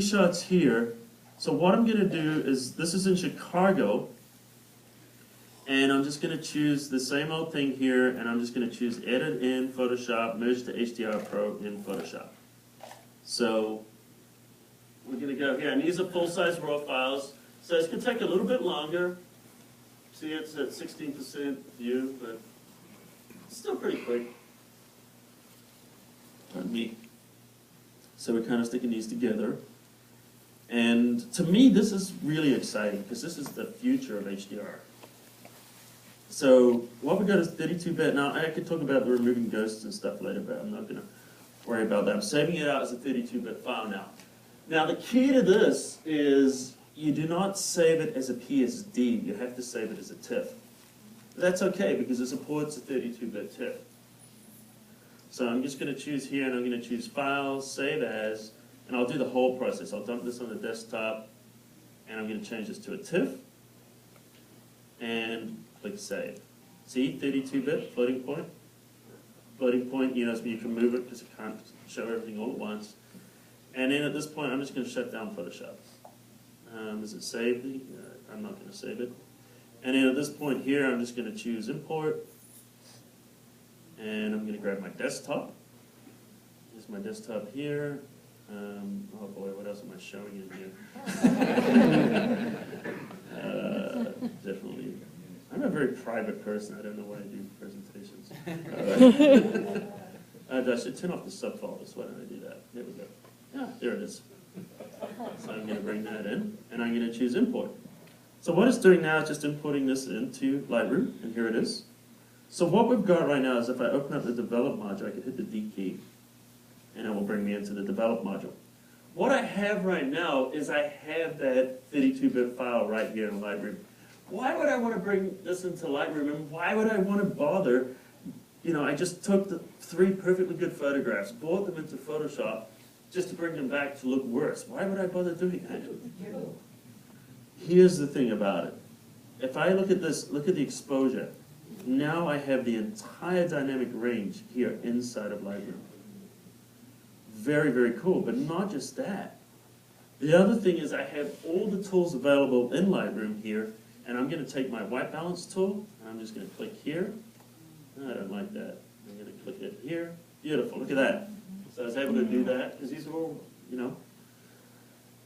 shots here. So what I'm going to do is, this is in Chicago, and I'm just going to choose the same old thing here, and I'm just going to choose Edit in Photoshop, Merge to HDR Pro in Photoshop. So we're going to go here, and these are full-size RAW files. So it's going to take a little bit longer. See, it's at 16% view, but it's still pretty quick. Pardon me. So we're kind of sticking these together. And to me, this is really exciting because this is the future of HDR. So what we got is 32-bit. Now, I could talk about the removing ghosts and stuff later, but I'm not going to worry about that. I'm saving it out as a 32-bit file now. Now, the key to this is you do not save it as a PSD. You have to save it as a TIFF. That's okay because it supports a 32-bit TIFF. So I'm just going to choose here, and I'm going to choose File, Save As, and I'll do the whole process. I'll dump this on the desktop, and I'm going to change this to a TIFF, and click Save. See, 32-bit floating point. Floating point, you know, so you can move it because it can't show everything all at once. And then at this point, I'm just going to shut down Photoshop. Is it saved? I'm not going to save it. And then at this point here, I'm just going to choose Import. And I'm going to grab my desktop. Here's my desktop here. Oh boy, what else am I showing in here? Definitely. I'm a very private person. I don't know why I do presentations. I should turn off the subfolders. Why don't I do that? There we go. Yeah, there it is. So I'm going to bring that in, and I'm going to choose Import. So what it's doing now is just importing this into Lightroom, and here it is. So what we've got right now is if I open up the Develop module, I can hit the D key, and it will bring me into the Develop module. What I have right now is I have that 32-bit file right here in Lightroom. Why would I want to bring this into Lightroom, and why would I want to bother? You know, I just took the 3 perfectly good photographs, brought them into Photoshop, just to bring them back to look worse. Why would I bother doing that? Here's the thing about it. If I look at this, look at the exposure. Now I have the entire dynamic range here inside of Lightroom. Very, very cool, but not just that. The other thing is I have all the tools available in Lightroom here, and I'm going to take my white balance tool, and I'm just going to click here. I don't like that. I'm going to click it here. Beautiful, look at that. So I was able to do that, because these are all, you know,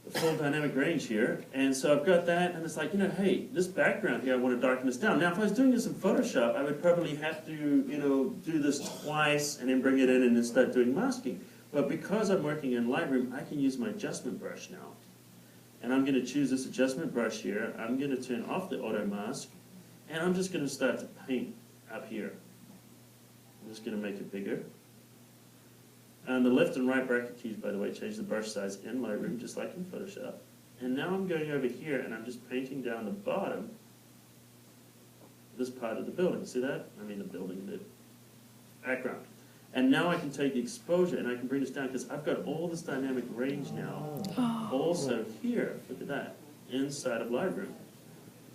the full dynamic range here. And so I've got that, and it's like, you know, hey, this background here, I want to darken this down. Now, if I was doing this in Photoshop, I would probably have to, you know, do this twice and then bring it in and then start doing masking. But because I'm working in Lightroom, I can use my adjustment brush now. And I'm going to choose this adjustment brush here. I'm going to turn off the auto mask, and I'm just going to start to paint up here. I'm just going to make it bigger. And the left and right bracket keys, by the way, change the brush size in Lightroom, just like in Photoshop. And now I'm going over here, and I'm just painting down the bottom, this part of the building. See that? I mean the building, the background. And now I can take the exposure, and I can bring this down, because I've got all this dynamic range now. Also here, look at that, inside of Lightroom.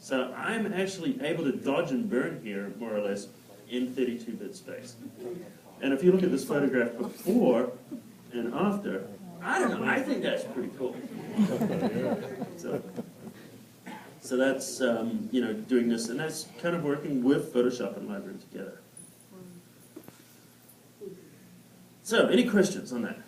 So I'm actually able to dodge and burn here, more or less, in 32-bit space. And if you look at this photograph before and after, I don't know, I think that's pretty cool. So that's, you know, doing this, and that's kind of working with Photoshop and Lightroom together. So, any questions on that?